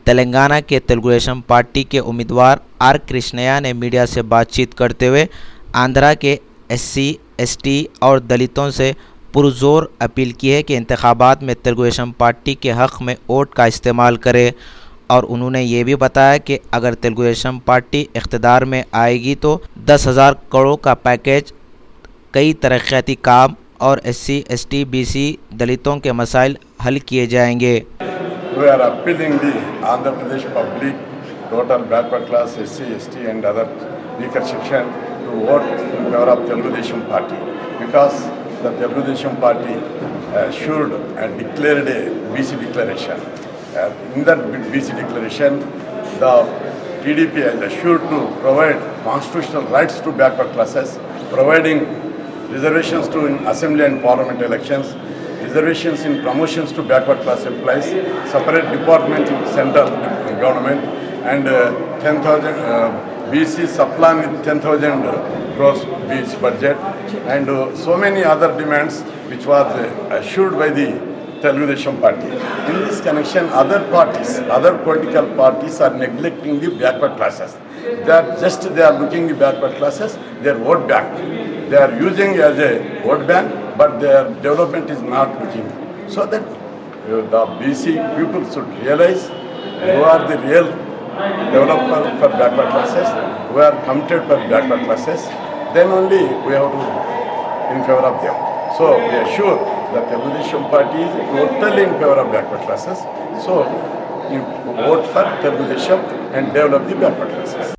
तेलंगाना के तेलुगुदेशम पार्टी के उम्मीदवार आर कृष्णया ने मीडिया से बातचीत करते हुए आंध्रा के एससी, एसटी और दलितों से पुरजोर अपील की है कि इंतखाबात में तेलुगुदेशम पार्टी के हक़ में वोट का इस्तेमाल करे। और उन्होंने ये भी बताया कि अगर तेलुगुदेशम पार्टी इख्तिदार में आएगी तो 10,000 करोड़ का पैकेज, कई तरक्याती काम और एससी, एसटी, बीसी दलितों के मसाइल हल किए जाएंगे। We are appealing the Andhra Pradesh public, total backward class, SC, ST and other weaker section to vote in favor of Telugudesham party, because the Telugudesham party should declared a BC declaration. In that BC declaration, the TDP has assured to provide constitutional rights to backward classes, providing reservations to in assembly and parliament elections, reservations in promotions to backward class employees, separate department in central government, and 10,000 BC supplant with 10,000 crores BC budget, and so many other demands which was assured by the Telugudesham party. In this connection, other parties, other political parties are neglecting the backward classes. They are looking the backward classes, their vote bank. They are using as a vote bank, but their development is not looking. So that the BC people should realize who are the real developers for backward classes, who are committed for backward classes, then only we have to in favor of them. So we are sure that the Telugudesham party is totally in favor of backward classes. So you vote for Telugudesham and develop the backward classes.